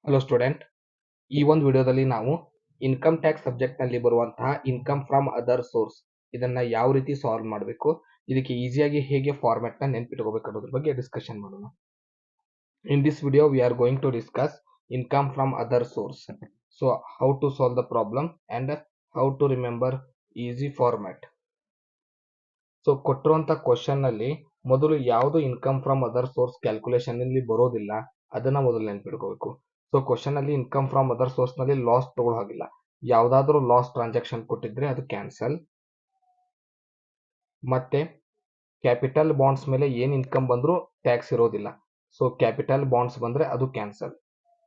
Hello student, ಈ ಒಂದು ವಿಡಿಯೋದಲ್ಲಿ ನಾವು ಇನ್ಕಮ್ ಟ್ಯಾಕ್ಸ್ ಸಬ್ಜೆಕ್ಟ್ ನಲ್ಲಿ ಬರುವಂತಹ ಇನ್ಕಮ್ ಫ್ರಮ್ ಅದರ್ ಸೋರ್ಸ್ ಇದನ್ನ ಯಾವ ರೀತಿ ಸಾಲ್ವ್ ಮಾಡಬೇಕು, ಇದಕ್ಕೆ ಈಸಿಯಾಗಿ ಹೇಗೆ ಫಾರ್ಮ್ಯಾಟ್ ನ ನೆನಪಿಟ್ಕೋಬೇಕು ಅನ್ನೋದ್ರ ಬಗ್ಗೆ ಡಿಸ್ಕಷನ್ ಮಾಡೋಣ. In this video we are going to discuss income from other source. So how to solve the problem and how to remember easy format. So ಕೊಟ್ಟಿರುವಂತ ಕ್ವಶನ್ ನಲ್ಲಿ ಮೊದಲು ಯಾವುದು income from other source calculation ನಲ್ಲಿ ಬರೋದಿಲ್ಲ ಅದನ್ನ ಮೊದಲು ನೆನಪಿಟ್ಕೋಬೇಕು. So question ಅಲ್ಲಿ ಇನ್ಕಮ್ ಫ್ರಮ್ ಅದರ್ ಸೋರ್ಸ್ ನಲ್ಲಿ ಲಾಸ್ ತಗೊಳ್ಳೋ ಹಾಗಿಲ್ಲ. ಯಾವ್ದಾದ್ರು ಲಾಸ್ ಟ್ರಾನ್ಸಾಕ್ಷನ್ ಕೊಟ್ಟಿದ್ರೆ ಅದು ಕ್ಯಾನ್ಸಲ್. ಮತ್ತೆ ಕ್ಯಾಪಿಟಲ್ ಬಾಂಡ್ಸ್ ಮೇಲೆ ಏನ್ ಇನ್ಕಮ್ ಬಂದ್ರು ಟ್ಯಾಕ್ಸ್ ಇರೋದಿಲ್ಲ. ಸೊ ಕ್ಯಾಪಿಟಲ್ ಬಾಂಡ್ಸ್ ಬಂದ್ರೆ ಅದು ಕ್ಯಾನ್ಸಲ್.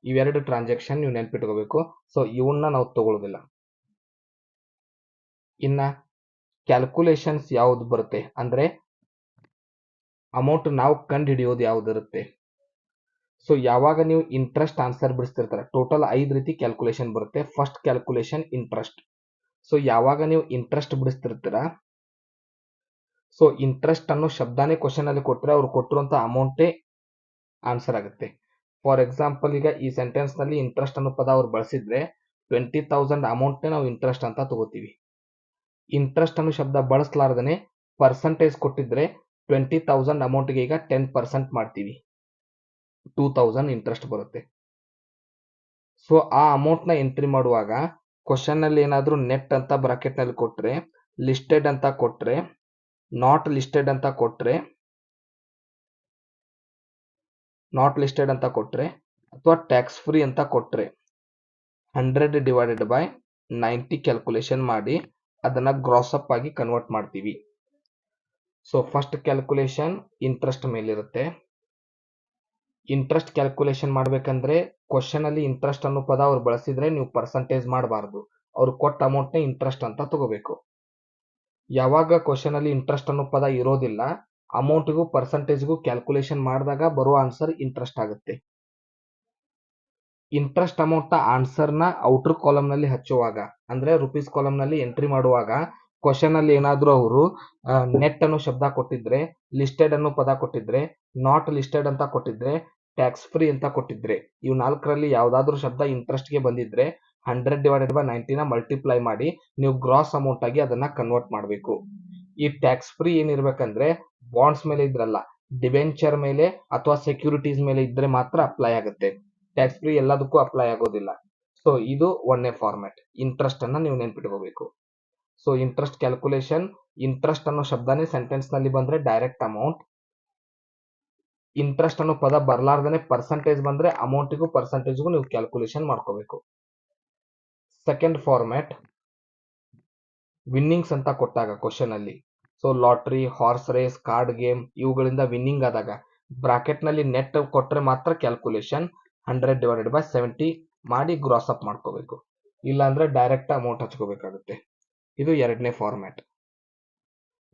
ಇವೆರಡು ಟ್ರಾನ್ಸಾಕ್ಷನ್ ನೀವು ನೆನಪಿಟ್ಕೋಬೇಕು. ಸೊ ಇವನ್ನ ನಾವು ತಗೊಳ್ಳೋದಿಲ್ಲ. ಇನ್ನ ಕ್ಯಾಲ್ಕುಲೇಷನ್ಸ್ ಯಾವ್ದು ಬರುತ್ತೆ ಅಂದ್ರೆ ಅಮೌಂಟ್ ನಾವು ಕಂಡು ಹಿಡಿಯೋದು ಯಾವ್ದಿರುತ್ತೆ. ಸೊ ಯಾವಾಗ ನೀವು ಇಂಟ್ರೆಸ್ಟ್ ಆನ್ಸರ್ ಬಿಡಿಸ್ತಿರ್ತಾರೆ, ಟೋಟಲ್ 5 ರೀತಿ ಕ್ಯಾಲ್ಕುಲೇಷನ್ ಬರುತ್ತೆ. First calculation interest. ಸೊ ಯಾವಾಗ ನೀವು ಇಂಟ್ರೆಸ್ಟ್ ಬಿಡಿಸ್ತಿರ್ತೀರಾ, ಸೊ ಇಂಟ್ರೆಸ್ಟ್ ಅನ್ನೋ ಶಬ್ದಾನೇ ಕ್ವಶನ್ ಅಲ್ಲಿ ಕೊಟ್ಟರೆ ಅವ್ರು ಕೊಟ್ಟಿರುವಂತ ಅಮೌಂಟೇ ಆನ್ಸರ್ ಆಗುತ್ತೆ. ಫಾರ್ ಎಕ್ಸಾಂಪಲ್, ಈಗ ಈ ಸೆಂಟೆನ್ಸ್ ನಲ್ಲಿ ಇಂಟ್ರೆಸ್ಟ್ ಅನ್ನೋ ಪದ ಅವ್ರು ಬಳಸಿದ್ರೆ 20,000 ಅಮೌಂಟ್ ನಾವು ಇಂಟ್ರೆಸ್ಟ್ ಅಂತ ತಗೋತೀವಿ. ಇಂಟ್ರೆಸ್ಟ್ ಅನ್ನೋ ಶಬ್ದ ಬಳಸಲಾರ್ದನೆ ಪರ್ಸೆಂಟೇಜ್ ಕೊಟ್ಟಿದ್ರೆ 20,000 ಅಮೌಂಟ್ಗೆ ಈಗ 10% ಮಾಡ್ತೀವಿ, 2,000 ಇಂಟ್ರೆಸ್ಟ್ ಬರುತ್ತೆ. ಸೊ ಆ ಅಮೌಂಟ್ ನ ಎಂಟ್ರಿ ಮಾಡುವಾಗ ಕ್ವಶನ್ ನಲ್ಲಿ ಏನಾದ್ರೂ ನೆಟ್ ಅಂತ ಬ್ರಾಕೆಟ್ ನಲ್ಲಿ ಕೊಟ್ರೆ, ಲಿಸ್ಟೆಡ್ ಅಂತ ಕೊಟ್ರೆ, ನಾಟ್ ಲಿಸ್ಟೆಡ್ ಅಂತ ಕೊಟ್ರೆ, ಅಥವಾ ಟ್ಯಾಕ್ಸ್ ಫ್ರೀ ಅಂತ ಕೊಟ್ರೆ 100 ಡಿವೈಡೆಡ್ ಬೈ 90 ಕ್ಯಾಲ್ಕುಲೇಷನ್ ಮಾಡಿ ಅದನ್ನ ಗ್ರಾಸ್ ಅಪ್ ಆಗಿ ಕನ್ವರ್ಟ್ ಮಾಡ್ತೀವಿ. ಸೊ ಫಸ್ಟ್ ಕ್ಯಾಲ್ಕುಲೇಷನ್ ಇಂಟ್ರೆಸ್ಟ್ ಮೇಲಿರುತ್ತೆ. ಇಂಟ್ರೆಸ್ಟ್ ಕ್ಯಾಲ್ಕುಲೇಷನ್ ಮಾಡ್ಬೇಕಂದ್ರೆ ಕ್ವಶನ್ ಅಲ್ಲಿ ಇಂಟ್ರೆಸ್ಟ್ ಅನ್ನೋ ಪದ ಅವ್ರು ಬಳಸಿದ್ರೆ ನೀವು ಪರ್ಸೆಂಟೇಜ್ ಮಾಡಬಾರ್ದು, ಅವ್ರು ಕೊಟ್ಟ ಅಮೌಂಟ್ ನ ಇಂಟ್ರೆಸ್ಟ್ ಅಂತ ತಗೋಬೇಕು. ಯಾವಾಗ ಕ್ವಶನ್ ಅಲ್ಲಿ ಇಂಟ್ರೆಸ್ಟ್ ಅನ್ನೋ ಪದ ಇರೋದಿಲ್ಲ, ಅಮೌಂಟ್ಗೂ ಪರ್ಸೆಂಟೇಜ್ಗೂ ಕ್ಯಾಲ್ಕುಲೇಷನ್ ಮಾಡಿದಾಗ ಬರುವ ಆನ್ಸರ್ ಇಂಟ್ರೆಸ್ಟ್ ಆಗುತ್ತೆ. ಇಂಟ್ರೆಸ್ಟ್ ಅಮೌಂಟ್ ನ ಆನ್ಸರ್ ನ ಔಟರ್ ಕಾಲಮ್ ನಲ್ಲಿ ಹಚ್ಚುವಾಗ ಅಂದ್ರೆ ರುಪೀಸ್ ಕಾಲಮ್ ನಲ್ಲಿ ಎಂಟ್ರಿ ಮಾಡುವಾಗ ಕ್ವಶನ್ ಅಲ್ಲಿ ಏನಾದ್ರೂ ಅವರು ನೆಟ್ ಅನ್ನೋ ಶಬ್ದ ಕೊಟ್ಟಿದ್ರೆ, ಲಿಸ್ಟೆಡ್ ಅನ್ನೋ ಪದ ಕೊಟ್ಟಿದ್ರೆ, ನಾಟ್ ಲಿಸ್ಟೆಡ್ ಅಂತ ಕೊಟ್ಟಿದ್ರೆ, ಟ್ಯಾಕ್ಸ್ ಫ್ರೀ ಅಂತ ಕೊಟ್ಟಿದ್ರೆ, ಇವು 4ರಲ್ಲಿ ಯಾವ್ದಾದ್ರು ಶಬ್ದ ಇಂಟ್ರೆಸ್ಟ್ ಗೆ ಬಂದಿದ್ರೆ 100 ಡಿವೈಡೆಡ್ ಬೈ 90 ನ ಮಲ್ಟಿಪ್ಲೈ ಮಾಡಿ ನೀವು ಗ್ರಾಸ್ ಅಮೌಂಟ್ ಆಗಿ ಅದನ್ನ ಕನ್ವರ್ಟ್ ಮಾಡಬೇಕು. ಈ ಟ್ಯಾಕ್ಸ್ ಫ್ರೀ ಏನಿರ್ಬೇಕಂದ್ರೆ ಬಾಂಡ್ಸ್ ಮೇಲೆ ಇದ್ರಲ್ಲ, ಡಿಬೆಂಚರ್ ಮೇಲೆ ಅಥವಾ ಸೆಕ್ಯೂರಿಟೀಸ್ ಮೇಲೆ ಇದ್ರೆ ಮಾತ್ರ ಅಪ್ಲೈ ಆಗುತ್ತೆ. ಟ್ಯಾಕ್ಸ್ ಫ್ರೀ ಎಲ್ಲದಕ್ಕೂ ಅಪ್ಲೈ ಆಗೋದಿಲ್ಲ. ಸೊ ಇದು ಒಂದೇ ಫಾರ್ಮ್ಯಾಟ್. ಇಂಟ್ರೆಸ್ಟ್ ಅನ್ನ ನೀವು ನೆನ್ಪಿಟ್ಕೋಬೇಕು. ಸೊ ಇಂಟ್ರೆಸ್ಟ್ ಕ್ಯಾಲ್ಕುಲೇಷನ್, ಇಂಟ್ರೆಸ್ಟ್ ಅನ್ನೋ ಶಬ್ದನೇ ಸೆಂಟೆನ್ಸ್ ನಲ್ಲಿ ಬಂದ್ರೆ ಡೈರೆಕ್ಟ್ ಅಮೌಂಟ್. ಇಂಟ್ರೆಸ್ಟ್ ಅನ್ನೋ ಪದ ಬರ್ಲಾರ್ದನೆ ಪರ್ಸೆಂಟೇಜ್ ಬಂದ್ರೆ ಅಮೌಂಟ್ಗೂ ಪರ್ಸೆಂಟೇಜ್ಗೂ ನೀವು ಕ್ಯಾಲ್ಕುಲೇಷನ್ ಮಾಡ್ಕೋಬೇಕು. ಸೆಕೆಂಡ್ ಫಾರ್ಮ್ಯಾಟ್ ವಿನ್ನಿಂಗ್ಸ್ ಅಂತ ಕೊಟ್ಟಾಗ ಕ್ವಶನ್ ಅಲ್ಲಿ, so lottery, horse race, card game ಇವುಗಳಿಂದ ವಿನ್ನಿಂಗ್ ಆದಾಗ ಬ್ರಾಕೆಟ್ ನಲ್ಲಿ ನೆಟ್ ಕೊಟ್ರೆ ಮಾತ್ರ ಕ್ಯಾಲ್ಕುಲೇಷನ್ 100 ಡಿವೈಡೆಡ್ ಬೈ 70 ಮಾಡಿ ಗ್ರಾಸ್ ಅಪ್ ಮಾಡ್ಕೋಬೇಕು. ಇಲ್ಲಾಂದ್ರೆ ಡೈರೆಕ್ಟ್ ಅಮೌಂಟ್ ಹಚ್ಕೋಬೇಕಾಗುತ್ತೆ. ಇದು ಎರಡನೇ ಫಾರ್ಮ್ಯಾಟ್.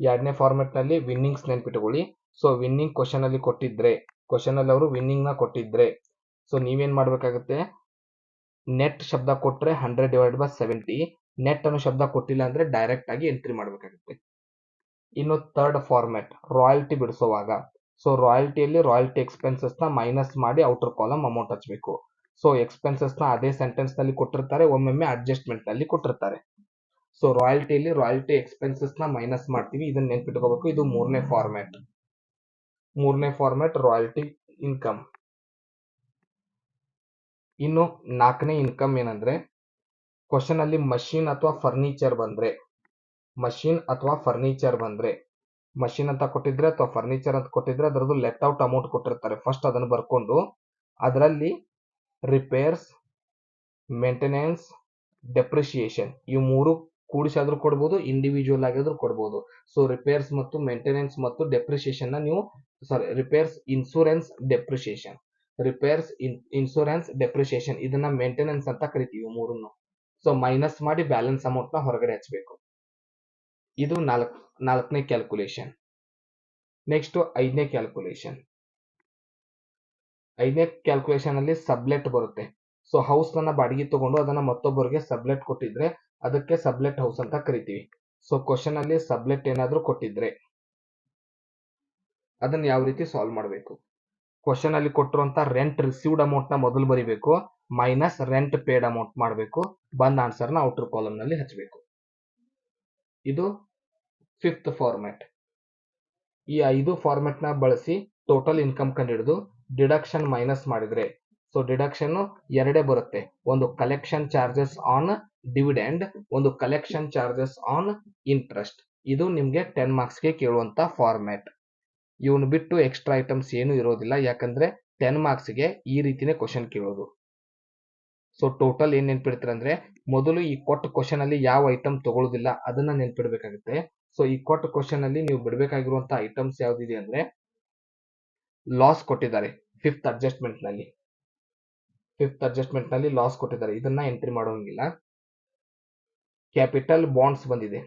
ಎರಡನೇ ಫಾರ್ಮ್ಯಾಟ್ ನಲ್ಲಿ ವಿನ್ನಿಂಗ್ಸ್ ನೆನ್ಪಿಟ್ಕೊಳ್ಳಿ. ಸೊ ವಿನ್ನಿಂಗ್ ಕ್ವಶನ್ ಅಲ್ಲಿ ಕೊಟ್ಟಿದ್ರೆ, ಕ್ವಶನ್ ಅಲ್ಲಿ ಅವರು ವಿನ್ನಿಂಗ್ ನ ಕೊಟ್ಟಿದ್ರೆ, ಸೊ ನೀವೇನ್ ಮಾಡ್ಬೇಕಾಗುತ್ತೆ, ನೆಟ್ ಶಬ್ದ ಕೊಟ್ರೆ 100 ಡಿವೈಡ್ ಬೈ 70, ನೆಟ್ ಅನ್ನೋ ಶಬ್ದ ಕೊಟ್ಟಿಲ್ಲ ಅಂದ್ರೆ ಡೈರೆಕ್ಟ್ ಆಗಿ ಎಂಟ್ರಿ ಮಾಡ್ಬೇಕಾಗುತ್ತೆ. ಇನ್ನು ಥರ್ಡ್ ಫಾರ್ಮ್ಯಾಟ್ ರಾಯಲ್ಟಿ ಬಿಡಿಸುವಾಗ, ಸೊ ರಾಯಲ್ಟಿಯಲ್ಲಿ ರಾಯಲ್ಟಿ ಎಕ್ಸ್ಪೆನ್ಸಸ್ ನ ಮೈನಸ್ ಮಾಡಿ ಔಟರ್ ಕಾಲಮ್ ಅಮೌಂಟ್ ಹಚ್ಚಬೇಕು. ಸೊ ಎಕ್ಸ್ಪೆನ್ಸಸ್ ನ ಅದೇ ಸೆಂಟೆನ್ಸ್ ನಲ್ಲಿ ಕೊಟ್ಟಿರ್ತಾರೆ, ಒಮ್ಮೊಮ್ಮೆ ಅಡ್ಜಸ್ಟ್ಮೆಂಟ್ ನಲ್ಲಿ ಕೊಟ್ಟಿರ್ತಾರೆ. ಸೊ ರಾಯಲ್ಟಿಯಲ್ಲಿ ರಾಯಲ್ಟಿ ಎಕ್ಸ್ಪೆನ್ಸಸ್ ನ ಮೈನಸ್ ಮಾಡ್ತೀವಿ, ಇದನ್ನ ನೆನ್ಪಿಟ್ಕೋಬೇಕು. ಇದು ಮೂರನೇ ಫಾರ್ಮ್ಯಾಟ್ ರಾಯಲ್ಟಿ ಇನ್ಕಮ್. ಇನ್ನು ನಾಲ್ಕನೇ ಇನ್ಕಮ್ ಏನಂದ್ರೆ, ಕ್ವಶನ್ ಅಲ್ಲಿ ಮಷೀನ್ ಅಥವಾ ಫರ್ನಿಚರ್ ಬಂದ್ರೆ, ಮಷೀನ್ ಅಂತ ಕೊಟ್ಟಿದ್ರೆ ಅಥವಾ ಫರ್ನಿಚರ್ ಅಂತ ಕೊಟ್ಟಿದ್ರೆ ಅದರದ್ದು ಲೆಟ್ ಔಟ್ ಅಮೌಂಟ್ ಕೊಟ್ಟಿರ್ತಾರೆ. ಫಸ್ಟ್ ಅದನ್ನು ಬರ್ಕೊಂಡು ಅದರಲ್ಲಿ ರಿಪೇರ್ಸ್, ಮೇಂಟೆನೆನ್ಸ್, ಡೆಪ್ರಿಸಿಯೇಷನ್ ಇವು ಮೂರು ಕೂಡಿಸಾದ್ರೂ ಕೊಡ್ಬೋದು, ಇಂಡಿವಿಜುವಲ್ ಆಗಿದ್ರು ಕೊಡ್ಬೋದು. ಸೊ ರಿಪೇರ್ಸ್ ಮತ್ತು ಮೇಂಟೆನೆನ್ಸ್ ಮತ್ತು ಡೆಪ್ರಿಸಿಯೇಷನ್ ನ ನೀವು ರಿಪೇರ್ಸ್, ಇನ್ಸೂರೆನ್ಸ್, ಡೆಪ್ರಿಸಿಯೇಷನ್ ಇದನ್ನ ಮೇಂಟೆನೆನ್ಸ್ ಅಂತ ಕರಿತೀವಿ ಮೂರನ್ನು. ಸೊ ಮೈನಸ್ ಮಾಡಿ ಬ್ಯಾಲೆನ್ಸ್ ಅಮೌಂಟ್ ನ ಹೊರಗಡೆ ಹಚ್ಚಬೇಕು. ಇದು ನಾಲ್ಕನೇ ಕ್ಯಾಲ್ಕುಲೇಷನ್. ನೆಕ್ಸ್ಟ್ ಐದನೇ ಕ್ಯಾಲ್ಕುಲೇಷನ್ ಅಲ್ಲಿ ಸಬ್ಲೆಟ್ ಬರುತ್ತೆ. ಸೊ ಹೌಸ್ ನನ್ನ ಬಾಡಿಗೆ ತಗೊಂಡು ಅದನ್ನ ಮತ್ತೊಬ್ಬರಿಗೆ ಸಬ್ಲೆಟ್ ಕೊಟ್ಟಿದ್ರೆ ಅದಕ್ಕೆ ಸಬ್ಲೆಟ್ ಹೌಸ್ ಅಂತ ಕರಿತೀವಿ. ಸೊ ಕ್ವಶನ್ ಅಲ್ಲಿ ಸಬ್ಲೆಟ್ ಏನಾದ್ರೂ ಕೊಟ್ಟಿದ್ರೆ ಅದನ್ನ ಯಾವ ರೀತಿ ಸಾಲ್ವ್ ಮಾಡಬೇಕು. ಕ್ವಶನ್ ಅಲ್ಲಿ ಕೊಟ್ಟಿರುವಂತ ರೆಂಟ್ ರಿಸೀವ್ಡ್ ಅಮೌಂಟ್ ನ ಮೊದಲು ಬರಿಬೇಕು, ಮೈನಸ್ ರೆಂಟ್ ಪೇಡ್ ಅಮೌಂಟ್ ಮಾಡಬೇಕು, ಬಂದ ಆನ್ಸರ್ ನ ಔಟರ್ ಕಾಲಮ್ ನಲ್ಲಿ ಹಚ್ಚಬೇಕು. ಇದು 5th ಫಾರ್ಮ್ಯಾಟ್. ಈ 5 ಫಾರ್ಮ್ಯಾಟ್ ನ ಬಳಸಿ ಟೋಟಲ್ ಇನ್ಕಮ್ ಕಂಡುಹಿಡಿದು ಡಿಡಕ್ಷನ್ ಮೈನಸ್ ಮಾಡಿದ್ರೆ, ಸೊ ಡಿಡಕ್ಷನ್ ಎರಡೇ ಬರುತ್ತೆ, ಒಂದು ಕಲೆಕ್ಷನ್ ಚಾರ್ಜಸ್ ಆನ್ ಡಿವಿಡೆಂಡ್, ಒಂದು ಕಲೆಕ್ಷನ್ ಚಾರ್ಜಸ್ ಆನ್ ಇಂಟ್ರೆಸ್ಟ್. ಇದು ನಿಮ್ಗೆ 10 ಮಾರ್ಕ್ಸ್ ಗೆ ಕೇಳುವಂತ ಫಾರ್ಮ್ಯಾಟ್. ಇವನು ಬಿಟ್ಟು ಎಕ್ಸ್ಟ್ರಾ ಐಟಮ್ಸ್ ಏನು ಇರೋದಿಲ್ಲ, ಯಾಕಂದ್ರೆ 10 ಮಾರ್ಕ್ಸ್ ಗೆ ಈ ರೀತಿನೇ ಕ್ವಶನ್ ಕೇಳೋದು. ಸೊ ಟೋಟಲ್ ಏನ್ ನೆನ್ಪಿಡ್ತೀರ ಅಂದ್ರೆ, ಮೊದಲು ಈ ಕೊಟ್ಟ ಕ್ವಶನ್ ಅಲ್ಲಿ ಯಾವ ಐಟಮ್ ತಗೊಳ್ಳೋದಿಲ್ಲ ಅದನ್ನ ನೆನ್ಪಿಡ್ಬೇಕಾಗುತ್ತೆ. ಸೊ ಈ ಕೊಟ್ಟ ಕ್ವಶನ್ ಅಲ್ಲಿ ನೀವು ಬಿಡಬೇಕಾಗಿರುವಂತ ಐಟಮ್ಸ್ ಯಾವ್ದಿದೆ ಅಂದ್ರೆ, ಲಾಸ್ ಕೊಟ್ಟಿದ್ದಾರೆ 5th ಅಡ್ಜಸ್ಟ್ಮೆಂಟ್ ನಲ್ಲಿ. 5th ಅಡ್ಜಸ್ಟ್ಮೆಂಟ್ ನಲ್ಲಿ ಲಾಸ್ ಕೊಟ್ಟಿದ್ದಾರೆ, ಇದನ್ನ ಎಂಟ್ರಿ ಮಾಡೋಂಗಿಲ್ಲ. ಕ್ಯಾಪಿಟಲ್ ಬಾಂಡ್ಸ್ ಬಂದಿದೆ,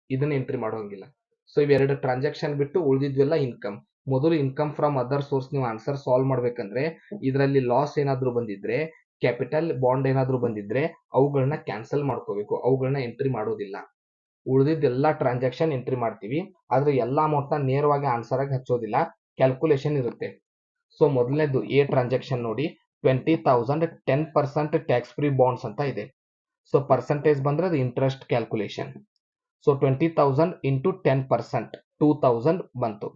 ಇದನ್ನ ಎಂಟ್ರಿ ಮಾಡೋಂಗಿಲ್ಲ. ಸೊ ಇವೆರಡು ಟ್ರಾನ್ಸಾಕ್ಷನ್ ಬಿಟ್ಟು ಉಳಿದಿದ್ವೆಲ್ಲ ಇನ್ಕಮ್. ಮೊದಲು ಇನ್ಕಮ್ ಫ್ರಮ್ ಅದರ್ ಸೋರ್ಸ್ ನೀವು ಆನ್ಸರ್ ಸಾಲ್ವ್ ಮಾಡ್ಬೇಕಂದ್ರೆ, ಇದರಲ್ಲಿ ಲಾಸ್ ಏನಾದ್ರೂ ಬಂದಿದ್ರೆ, ಕ್ಯಾಪಿಟಲ್ ಬಾಂಡ್ ಏನಾದ್ರೂ ಬಂದಿದ್ರೆ ಅವುಗಳನ್ನ ಕ್ಯಾನ್ಸಲ್ ಮಾಡ್ಕೋಬೇಕು, ಅವುಗಳನ್ನ ಎಂಟ್ರಿ ಮಾಡೋದಿಲ್ಲ. ಉಳಿದಿದ್ದೆಲ್ಲ ಟ್ರಾನ್ಸಾಕ್ಷನ್ ಎಂಟ್ರಿ ಮಾಡ್ತೀವಿ, ಆದ್ರೆ ಎಲ್ಲಾ ಅಮೌಂಟ್ ನ ನೇರವಾಗಿ ಆನ್ಸರ್ ಆಗಿ ಹಚ್ಚೋದಿಲ್ಲ, ಕ್ಯಾಲ್ಕುಲೇಷನ್ ಇರುತ್ತೆ. ಸೊ ಮೊದಲನೇದು ಎ ಟ್ರಾನ್ಸಾಕ್ಷನ್ ನೋಡಿ, 20,000 10% ಟ್ಯಾಕ್ಸ್ ಫ್ರೀ ಬಾಂಡ್ಸ್ ಅಂತ ಇದೆ. ಸೊ ಪರ್ಸೆಂಟೇಜ್ ಬಂದ್ರೆ ಅದು ಇಂಟ್ರೆಸ್ಟ್ ಕ್ಯಾಲ್ಕುಲೇಷನ್. ಸೊ 20,000 ಇಂಟು 10% 2,000 ಬಂತು.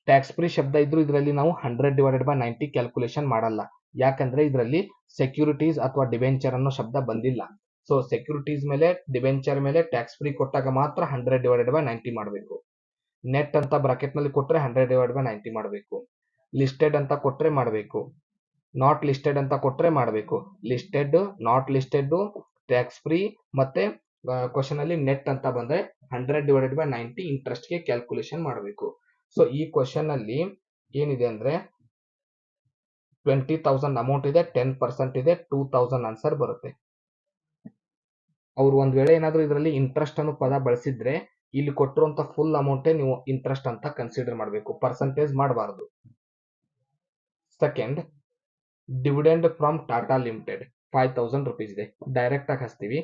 ಟ್ಯಾಕ್ಸ್ ಫ್ರೀ ಶಬ್ದ ಇದ್ರು ಇದರಲ್ಲಿ ನಾವು 100/90 ಕ್ಯಾಲ್ಕುಲೇಷನ್ ಮಾಡಲ್ಲ, ಯಾಕಂದ್ರೆ ಇದರಲ್ಲಿ ಸೆಕ್ಯೂರಿಟೀಸ್ ಅಥವಾ ಡಿಬೆಂಚರ್ ಅನ್ನೋ ಶಬ್ದ ಬಂದಿಲ್ಲ. ಸೊ ಸೆಕ್ಯೂರಿಟೀಸ್ ಮೇಲೆ ಡಿಬೆಂಚರ್ ಮೇಲೆ ಟ್ಯಾಕ್ಸ್ ಫ್ರೀ ಕೊಟ್ಟಾಗ ಮಾತ್ರ 100/90 ಮಾಡಬೇಕು. ನೆಟ್ ಅಂತ ಬ್ರಾಕೆಟ್ ನಲ್ಲಿ ಕೊಟ್ರೆ 100/90 ಮಾಡಬೇಕು. ಲಿಸ್ಟೆಡ್ ಅಂತ ಕೊಟ್ರೆ ಮಾಡಬೇಕು, ನಾಟ್ ಲಿಸ್ಟೆಡ್ ಅಂತ ಕೊಟ್ರೆ ಮಾಡಬೇಕು. Listed, not listed, tax free ಮತ್ತೆ ಕ್ವಶನ್ ಅಲ್ಲಿ ನೆಟ್ ಅಂತ ಬಂದ್ರೆ 100/90 ಇಂಟ್ರೆಸ್ಟ್ ಗೆ ಕ್ಯಾಲ್ಕುಲೇಷನ್ ಮಾಡಬೇಕು. ಸೊ ಈ ಕ್ವಶನ್ ಅಲ್ಲಿ ಏನಿದೆ ಅಂದ್ರೆ 20,000 ಅಮೌಂಟ್ ಇದೆ, 10% ಇದೆ, 2,000 ಆನ್ಸರ್ ಬರುತ್ತೆ. ಅವ್ರು ಒಂದ್ ವೇಳೆ ಏನಾದ್ರೂ ಇದರಲ್ಲಿ ಇಂಟ್ರೆಸ್ಟ್ ಅನ್ನೋ ಪದ ಬಳಸಿದ್ರೆ, ಇಲ್ಲಿ ಕೊಟ್ಟಿರುವಂತ ಫುಲ್ ಅಮೌಂಟೇ ನೀವು ಇಂಟ್ರೆಸ್ಟ್ ಅಂತ ಕನ್ಸಿಡರ್ ಮಾಡಬೇಕು, ಪರ್ಸೆಂಟೇಜ್ ಮಾಡಬಾರದು. Second, dividend from Tata limited 5,000 rupees ಇದೆ, ಡೈರೆಕ್ಟ್ ಆಗಿ ಹಚ್ತೀವಿ.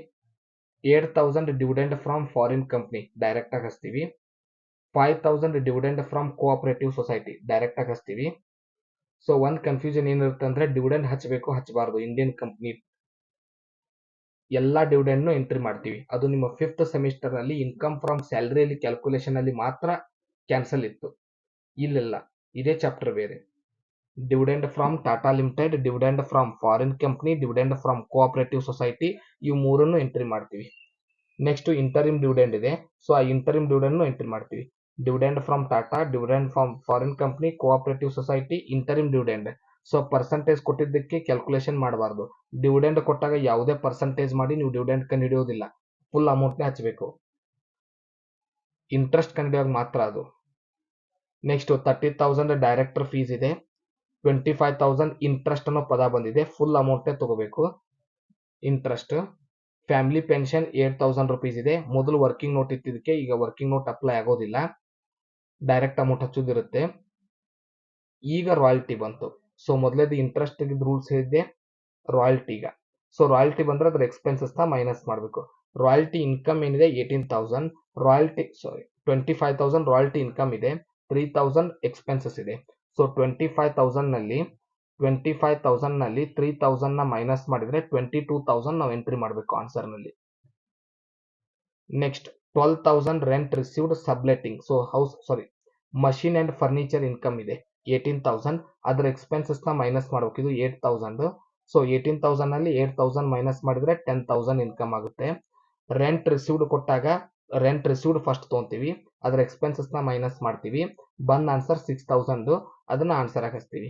8,000 dividend from foreign company, direct ಆಗಿ ಹಚ್ತೀವಿ. 5,000 dividend from cooperative society, direct ಆಗಿ ಹಚ್ತೀವಿ. ಸೊ ಒಂದ್ ಕನ್ಫ್ಯೂಷನ್ ಏನಿರುತ್ತೆ ಅಂದ್ರೆ, ಡಿವಿಡೆಂಡ್ ಹಚ್ಚಬೇಕು ಹಚ್ಚಬಾರದು. ಇಂಡಿಯನ್ ಕಂಪ್ನಿ ಎಲ್ಲಾ ಡಿವಿಡೆಂಡ್ ಎಂಟ್ರಿ ಮಾಡ್ತೀವಿ. ಅದು ನಿಮ್ಮ 5th ಸೆಮಿಸ್ಟರ್ ನಲ್ಲಿ ಇನ್ಕಮ್ ಫ್ರಮ್ ಸ್ಯಾಲರಿಯಲ್ಲಿ ಕ್ಯಾಲ್ಕುಲೇಷನ್ ಅಲ್ಲಿ ಮಾತ್ರ ಕ್ಯಾನ್ಸಲ್ ಇತ್ತು, ಇಲ್ಲೆಲ್ಲ ಇದೇ ಚಾಪ್ಟರ್ ಬೇರೆ. Dividend from Tata limited, dividend from foreign company, dividend from cooperative society, ಇವು ಮೂರನ್ನು ಎಂಟ್ರಿ ಮಾಡ್ತೀವಿ. ನೆಕ್ಸ್ಟ್ ಇಂಟರಿಮ್ ಡಿವಿಡೆಂಡ್ ಇದೆ, ಸೊ ಆ ಇಂಟರಿಮ್ ಡಿವಿಡೆಂಡ್ ಎಂಟ್ರಿ ಮಾಡ್ತೀವಿ. Dividend from Tata, dividend from foreign company, cooperative society, interim dividend. So percentage ಕೊಟ್ಟಿದ್ದಕ್ಕೆ calculation ಮಾಡಬಾರ್ದು. Dividend ಕೊಟ್ಟಾಗ ಯಾವುದೇ ಪರ್ಸೆಂಟೇಜ್ ಮಾಡಿ ನೀವು ಡಿವಿಡೆಂಡ್ ಕಂಡುಹಿಡಿಯೋದಿಲ್ಲ, ಫುಲ್ ಅಮೌಂಟ್ ನೇ ಹಚ್ಚಬೇಕು. ಇಂಟ್ರೆಸ್ಟ್ ಕಂಡುಹಿಡಿಯುವಾಗ ಮಾತ್ರ ಅದು. ನೆಕ್ಸ್ಟ್ 30,000 ಡೈರೆಕ್ಟರ್ ಫೀಸ್ ಇದೆ, 25,000 ಇಂಟ್ರೆಸ್ಟ್ ಅನ್ನೋ ಪದ ಬಂದಿದೆ, ಫುಲ್ ಅಮೌಂಟ್ ತಗೋಬೇಕು ಇಂಟ್ರೆಸ್ಟ್. ಫ್ಯಾಮಿಲಿ ಪೆನ್ಷನ್ 8,000 rupees ಇದೆ, ಮೊದಲು ವರ್ಕಿಂಗ್ ನೋಟ್ ಇತ್ತಿದ್ದಕ್ಕೆ ಈಗ ವರ್ಕಿಂಗ್ ನೋಟ್ ಅಪ್ಲೈ ಆಗೋದಿಲ್ಲ, ಡೈರೆಕ್ಟ್ ಅಮೌಂಟ್ ಹಚ್ಚೋದಿರುತ್ತೆ. ಈಗ ರಾಯಲ್ಟಿ ಬಂತು. ಸೊ ಮೊದಲೇದು ಇಂಟ್ರೆಸ್ಟ್ ರೂಲ್ಸ್ ಹೇಳಿದ್ದೆ, ರಾಯಲ್ಟಿ ಈಗ. ಸೊ ರಾಯಲ್ಟಿ ಬಂದ್ರೆ ಅದ್ರ ಎಕ್ಸ್ಪೆನ್ಸಸ್ ನ ಮೈನಸ್ ಮಾಡಬೇಕು. ರಾಯಲ್ಟಿ ಇನ್ಕಮ್ ಏನಿದೆ 18,000, ರಾಯಲ್ಟಿ 25,000 ರಾಯಲ್ಟಿ ಇನ್ಕಮ್ ಇದೆ, 3,000 ಎಕ್ಸ್ಪೆನ್ಸಸ್ ಇದೆ. ಸೊ 25,000 ನಲ್ಲಿ 3,000 ನ ಮೈನಸ್ ಮಾಡಿದ್ರೆ 22,000 ನಾವು ಎಂಟ್ರಿ ಮಾಡಬೇಕು ಆನ್ಸರ್ ನಲ್ಲಿ. Next 12,000 rent received subletting, so machine and furniture income ಇದೆ 18,000, ಅದರ ಎಕ್ಸ್ಪೆನ್ಸಸ್ ನ ಮೈನಸ್ ಮಾಡಬೇಕು, ಇದು 8,000. ಸೊ 18,000 ನಲ್ಲಿ 8,000 ಮೈನಸ್ ಮಾಡಿದ್ರೆ 10,000 ಇನ್ಕಮ್ ಆಗುತ್ತೆ. ರೆಂಟ್ ರಿಸೀವ್ಡ್ ಕೊಟ್ಟಾಗ ರೆಂಟ್ ರಿಸೀವ್ಡ್ ಫಸ್ಟ್ ತಗೊಂತೀವಿ, ಅದರ ಎಕ್ಸ್ಪೆನ್ಸಸ್ ನ ಮೈನಸ್ ಮಾಡ್ತೀವಿ, ಬಂದ್ ಆನ್ಸರ್ 6,000, ಅದನ್ನ ಆನ್ಸರ್ ಹಾಕಿಸ್ತೀವಿ.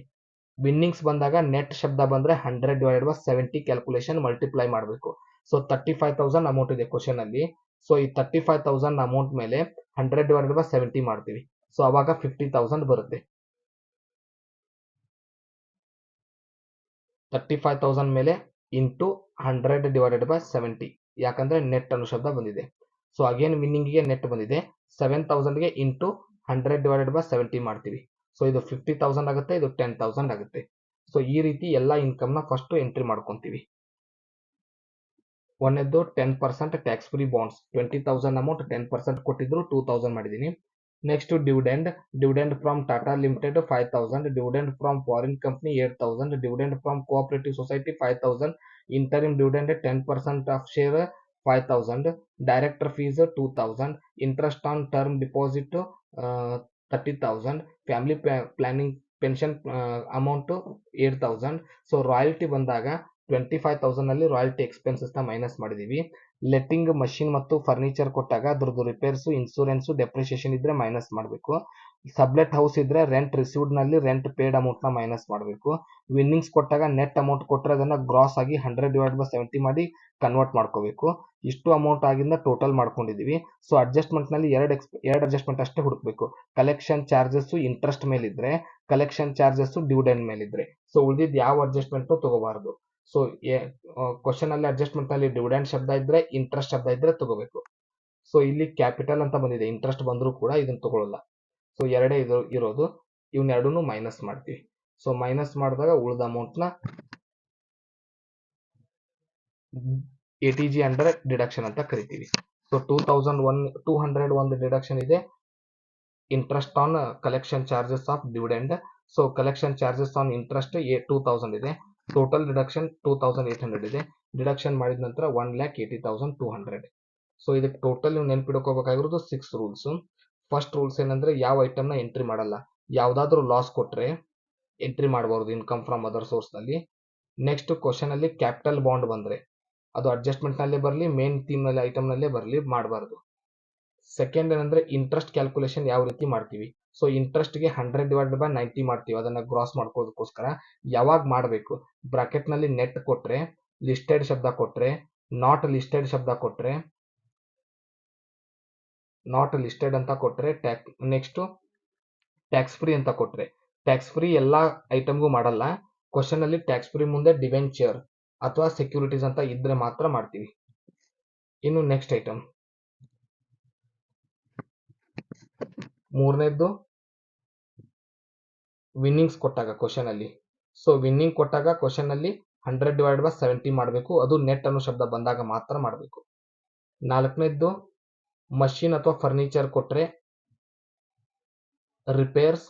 ವಿನ್ನಿಂಗ್ಸ್ ಬಂದಾಗ ನೆಟ್ ಶಬ್ದ ಬಂದ್ರೆ 100/70 ಕ್ಯಾಲ್ಕುಲೇಷನ್ ಮಲ್ಟಿಪ್ಲೈ ಮಾಡಬೇಕು. ಸೊ 35,000 ಅಮೌಂಟ್ ಇದೆ ಕ್ವಶನ್ ಅಲ್ಲಿ. ಸೊ ಈ 35,000 ಅಮೌಂಟ್ ಮೇಲೆ 100/70 ಮಾಡ್ತೀವಿ, ಸೊ ಅವಾಗ 50,000 ಬರುತ್ತೆ. 35,000 ಮೇಲೆ ಇಂಟು 100/70, ಯಾಕಂದ್ರೆ ನೆಟ್ ಅನ್ನೋ ಶಬ್ದ ಬಂದಿದೆ. ಸೊ ಅಗೇನ್ ವಿನ್ನಿಂಗ್ ಗೆ ನೆಟ್ ಬಂದಿದೆ, 7,000 ಗೆ ಇಂಟು 100/70 ಮಾಡ್ತೀವಿ. ಸೊ ಇದು 50,000 ಆಗುತ್ತೆ, ಇದು 10,000 ಆಗುತ್ತೆ. ಸೊ ಈ ರೀತಿ ಎಲ್ಲಾ ಇನ್ಕಮ್ ನ ಫಸ್ಟ್ ಎಂಟ್ರಿ ಮಾಡ್ಕೊಂತೀವಿ. ಒಂದೇದ್ದು 10% ಟ್ಯಾಕ್ಸ್ ಫ್ರೀ ಬಾಂಡ್ಸ್, 20,000 ಅಮೌಂಟ್ 10% ಕೊಟ್ಟಿದ್ರು 2,000 ಮಾಡಿದೀನಿ. Next dividend from Tata limited 5000, dividend from foreign company 8000, dividend from cooperative society 5000, interim dividend 10% of share 5000, director fees 2000, interest on term deposit 30,000, family planning pension amount 8,000. So royalty ಬಂದಾಗ 25,000 ಅಲ್ಲಿ royalty expenses ನ minus ಮಾಡಿದೀವಿ. Letting machine ಮತ್ತು furniture ಕೊಟ್ಟಾಗ ಅದ್ರದ್ದು repairs, insurance, depreciation ಇದ್ರೆ minus ಮಾಡಬೇಕು. Sublet house ಇದ್ರೆ ರೆಂಟ್ ರಿಸೀವ್ಡ್ ನಲ್ಲಿ ರೆಂಟ್ ಪೇಡ್ ಅಮೌಂಟ್ ನ ಮೈನಸ್ ಮಾಡಬೇಕು. ವಿನ್ನಿಂಗ್ಸ್ ಕೊಟ್ಟಾಗ ನೆಟ್ ಅಮೌಂಟ್ ಕೊಟ್ಟರೆ ಅದನ್ನ ಗ್ರಾಸ್ ಆಗಿ 100/70 ಮಾಡಿ ಕನ್ವರ್ಟ್ ಮಾಡ್ಕೋಬೇಕು. ಇಷ್ಟು ಅಮೌಂಟ್ ಆಗಿಂದ ಟೋಟಲ್ ಮಾಡ್ಕೊಂಡಿದೀವಿ. ಸೊ ಅಡ್ಜಸ್ಟ್ಮೆಂಟ್ ನಲ್ಲಿ ಎರಡು ಅಡ್ಜಸ್ಟ್ಮೆಂಟ್ ಅಷ್ಟೇ ಹುಡುಕ್ಬೇಕು. ಕಲೆಕ್ಷನ್ ಚಾರ್ಜಸ್ ಇಂಟ್ರೆಸ್ಟ್ ಮೇಲಿದ್ರೆ, ಕಲೆಕ್ಷನ್ ಚಾರ್ಜಸ್ ಡಿವಿಡೆಂಡ್ ಮೇಲಿದ್ರೆ. ಸೊ ಉಳಿದಿದ್ದು ಯಾವ ಅಡ್ಜಸ್ಟ್ಮೆಂಟ್ ತಗೋಬಾರದು. ಸೊ ಕ್ವಶನ್ ಅಲ್ಲಿ ಅಡ್ಜಸ್ಟ್ಮೆಂಟ್ ನಲ್ಲಿ ಡಿವಿಡೆಂಡ್ ಶಬ್ದ ಇದ್ರೆ, ಇಂಟ್ರೆಸ್ಟ್ ಶಬ್ದ ಇದ್ರೆ ತಗೋಬೇಕು. ಸೊ ಇಲ್ಲಿ ಕ್ಯಾಪಿಟಲ್ ಅಂತ ಬಂದಿದೆ, ಇಂಟ್ರೆಸ್ಟ್ ಬಂದರೂ ಕೂಡ ಇದನ್ನ ತಗೊಳ್ಳಲ್ಲ. ಸೊ ಎರಡೇ ಇರೋದು, ಇವನ್ನೆರಡನ್ನು ಮೈನಸ್ ಮಾಡ್ತೀವಿ. ಸೊ ಮೈನಸ್ ಮಾಡಿದಾಗ ಉಳಿದ ಅಮೌಂಟ್ ನ ATG ಅಂಡರ್ ಡಿಡಕ್ಷನ್ ಅಂತ ಕರಿತೀವಿ. ಸೊ 201 ಡಿಡಕ್ಷನ್ ಇದೆ, interest on collection charges of dividend. So collection charges on interest 2000 ಇದೆ, ಟೋಟಲ್ ಡಿಡಕ್ಷನ್ 2800 ಇದೆ. ಡಿಡಕ್ಷನ್ ಮಾಡಿದ ನಂತರ 1,80,200. ಸೊ ಇದಕ್ಕೆ ಟೋಟಲ್ ನೀವು ನೆನ್ಪಿಡ್ಕೋಬೇಕಾಗಿರೋದು 6 ರೂಲ್ಸ್. ಫಸ್ಟ್ ರೂಲ್ಸ್ ಏನಂದ್ರೆ ಯಾವ ಐಟಮ್ ನ ಎಂಟ್ರಿ ಮಾಡಲ್ಲ. ಯಾವ್ದಾದ್ರು ಲಾಸ್ ಕೊಟ್ರೆ ಎಂಟ್ರಿ ಮಾಡಬಾರದು ಇನ್ಕಮ್ ಫ್ರಮ್ ಅದರ್ ಸೋರ್ಸ್ ನಲ್ಲಿ. ನೆಕ್ಸ್ಟ್ ಕ್ವಶನ್ ಅಲ್ಲಿ ಕ್ಯಾಪಿಟಲ್ ಬಾಂಡ್ ಬಂದ್ರೆ ಅದು ಅಡ್ಜಸ್ಟ್ಮೆಂಟ್ ನಲ್ಲೇ ಬರಲಿ, ಮೇನ್ ಥೀಮ್ ನಲ್ಲಿ ಐಟಮ್ ನಲ್ಲೇ ಬರಲಿ, ಮಾಡಬಾರದು. ಸೆಕೆಂಡ್ ಏನಂದ್ರೆ ಇಂಟ್ರೆಸ್ಟ್ ಕ್ಯಾಲ್ಕುಲೇಷನ್ ಯಾವ ರೀತಿ ಮಾಡ್ತೀವಿ. ಸೊ ಇಂಟ್ರೆಸ್ಟ್ ಗೆ 100/90 ಮಾಡ್ತೀವಿ, ಅದನ್ನ ಗ್ರಾಸ್ ಮಾಡ್ಕೋದಕ್ಕೋಸ್ಕರ. ಯಾವಾಗ ಮಾಡಬೇಕು, ಬ್ರಾಕೆಟ್ ನಲ್ಲಿ ನೆಟ್ ಕೊಟ್ರೆ, ಲಿಸ್ಟೆಡ್ ಶಬ್ದ ಕೊಟ್ರೆ, ನಾಟ್ ಲಿಸ್ಟೆಡ್ ಶಬ್ದ ಕೊಟ್ರೆ, ನಾಟ್ ಲಿಸ್ಟೆಡ್ ಅಂತ ಕೊಟ್ರೆ, ನೆಕ್ಸ್ಟ್ ಟ್ಯಾಕ್ಸ್ ಫ್ರೀ ಅಂತ ಕೊಟ್ರೆ. ಟ್ಯಾಕ್ಸ್ ಫ್ರೀ ಎಲ್ಲಾ ಐಟಮ್ಗೂ ಮಾಡಲ್ಲ. ಕ್ವಶನ್ ಅಲ್ಲಿ ಟ್ಯಾಕ್ಸ್ ಫ್ರೀ ಮುಂದೆ ಡಿವೆಂಚರ್ ಅಥವಾ ಸೆಕ್ಯೂರಿಟೀಸ್ ಅಂತ ಇದ್ರೆ ಮಾತ್ರ ಮಾಡ್ತೀವಿ. ಇನ್ನು ನೆಕ್ಸ್ಟ್ ಐಟಮ್ ಮೂರನೇದ್ದು ವಿನ್ನಿಂಗ್ಸ್ ಕೊಟ್ಟಾಗ ಕ್ವಶನ್ ಅಲ್ಲಿ. ಸೊ ವಿನ್ನಿಂಗ್ ಕೊಟ್ಟಾಗ ಕ್ವಶನ್ ಅಲ್ಲಿ 100/70 ಮಾಡಬೇಕು, ಅದು ನೆಟ್ ಅನ್ನೋ ಶಬ್ದ ಬಂದಾಗ ಮಾತ್ರ ಮಾಡಬೇಕು. ನಾಲ್ಕನೇದ್ದು ಮಷಿನ್ ಅಥವಾ ಫರ್ನಿಚರ್ ಕೊಟ್ರೆ ರಿಪೇರ್ಸ್,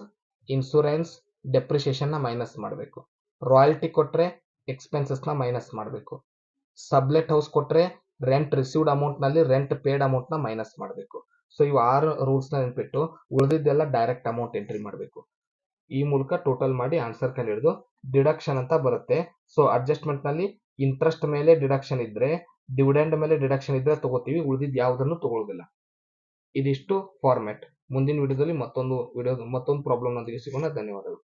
ಇನ್ಸೂರೆನ್ಸ್, ಡೆಪ್ರಿಸಿಯೇಷನ್ ನ ಮೈನಸ್ ಮಾಡಬೇಕು. ರಾಯಲ್ಟಿ ಕೊಟ್ರೆ ಎಕ್ಸ್ಪೆನ್ಸಸ್ ನ ಮೈನಸ್ ಮಾಡಬೇಕು. ಸಬ್ಲೆಟ್ ಹೌಸ್ ಕೊಟ್ರೆ ರೆಂಟ್ ರಿಸೀವ್ಡ್ ಅಮೌಂಟ್ ನಲ್ಲಿ ರೆಂಟ್ ಪೇಡ್ ಅಮೌಂಟ್ ನ ಮೈನಸ್ ಮಾಡಬೇಕು. ಸೊ ಇವು 6 ರೂಲ್ಸ್ ನ ನೆನ್ಪಿಟ್ಟು ಉಳಿದಿದ್ದೆಲ್ಲ ಡೈರೆಕ್ಟ್ ಅಮೌಂಟ್ ಎಂಟ್ರಿ ಮಾಡಬೇಕು. ಈ ಮೂಲಕ ಟೋಟಲ್ ಮಾಡಿ ಆನ್ಸರ್ ಕಂಡು ಹಿಡಿದು ಡಿಡಕ್ಷನ್ ಅಂತ ಬರುತ್ತೆ. ಸೊ ಅಡ್ಜಸ್ಟ್ಮೆಂಟ್ ನಲ್ಲಿ ಇಂಟ್ರೆಸ್ಟ್ ಮೇಲೆ ಡಿಡಕ್ಷನ್ ಇದ್ರೆ, ಡಿವಿಡೆಂಡ್ ಮೇಲೆ ಡಿಡಕ್ಷನ್ ಇದ್ರೆ ತಗೋತೀವಿ, ಉಳಿದಿದ್ದು ಯಾವುದನ್ನು ತಗೊಳ್ಳೋದಿಲ್ಲ. ಇದಿಷ್ಟು ಫಾರ್ಮ್ಯಾಟ್. ಮುಂದಿನ ವಿಡಿಯೋದಲ್ಲಿ ಮತ್ತೊಂದು ಪ್ರಾಬ್ಲಮ್ ನೊಂದಿಗೆ ಸಿಗೋಣ. ಧನ್ಯವಾದಗಳು.